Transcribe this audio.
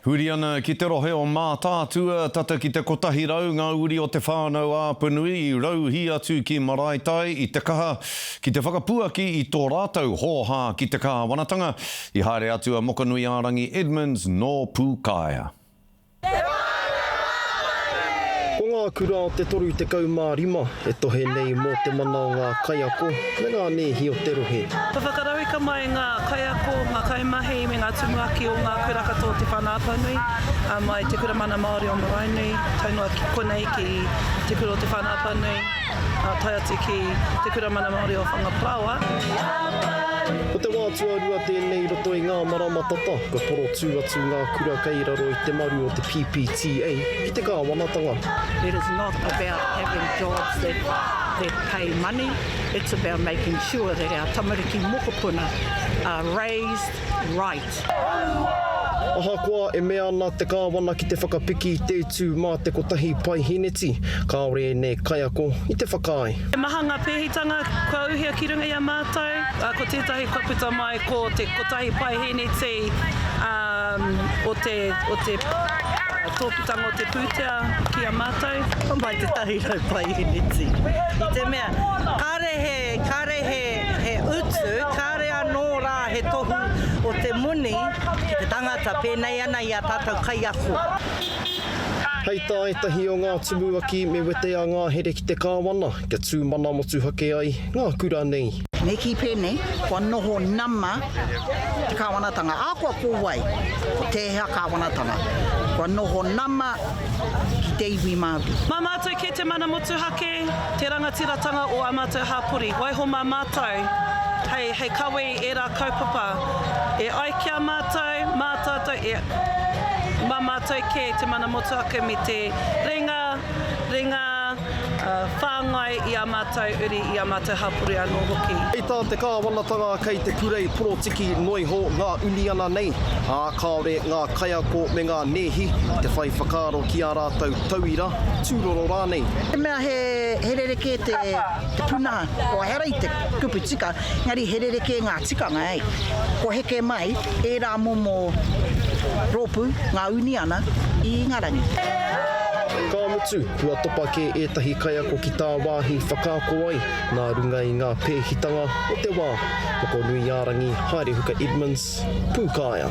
Huri ana ki te rohe o mā tātua, tata ki te kotahi rau, ngā uri o te whānau āpanui, i rau hi atu ki Maraetai, i te kaha ki te whakapuaki i tō rātou hōhā ki te kāwanatanga, i haere atu a Mokanui-a-Rangi Edmonds no Pūkaia. Ko ngā kura o te 35, e tohe nei mō te mana o ngā kaiako, me ngā nehi o te rohe. Ka whakarawika mai ngā kaiako, ngā kaimahi, me ngā tumuaki o ngā kura katoa te whānāpanui, mai te kura mana Māori o Maraenui, tainua ki konei ki te kura o te whānāpanui, tai atu ki te kura mana Māori o Whangaplaua. Ko te wā tuarua tēnei roto i ngā marama tata, ka toro tū atu ngā kura kei raro i te maru o te PPTA ki te kāwanatanga. It is not about having jobs that pay money. It's about making sure that our tamariki mokopuna are raised right. Ahakoa e mea ana te kāwana ki te whakapiki te tū mā te kotahi pai hineti, kāore e nei kaiako i te whakaai. E mahanga pēhitanga, kua uhia ki runga i a mātou, ko tētahi kaputa mai ko te kotahi pai hineti o te tōputanga o te pūtea ki a mātou. Mai te tahi rau pai hineti. I te mea, kare he utu, kare anō rā he tohu o te muni, ki te tangata pēnei ana i a tātou kaiako. Hei tā etahi o ngā tumuaki me wete a ngā here ki te kāwana, kia tū mana motu hake ai ngā kura nei. Me ki pēnei, kua noho nama te kāwanatanga. Ākua kōwai, ko te hea kāwanatanga. Kua noho nama ki te iwi Māori. Mā mātou ke te mana motu hake, te rangatiratanga o a mātou hāpuri. Waiho mā mātou, hei kawe e rā kaupapa. E ai kia mātou, mā tātou mā mātou ke te mana motu hake me te ringa, whāngai i a mātou uri i a mātou hapuri anō hoki. Hei tā te kāwanatanga kei te kurei porotiki noiho ngā uni ana nei, kāore ngā kaiako me ngā nehi, te whai whakaaro ki a rātou tauira, tūroro rānei. He mea he rereke te puna, o hera i te kupu tika, ngari he rereke ngā tikanga ei. Ko heke mai, e rā momo rōpu, ngā uni ana, i Ingarangi. Ka mutu, kua topa ke ētahi kaiako ki tā wāhi whakaako ai, nā runga i ngā pēhitanga o te wā. Mokanui-a-Rangi, haere huka Edmonds, Pūkaia.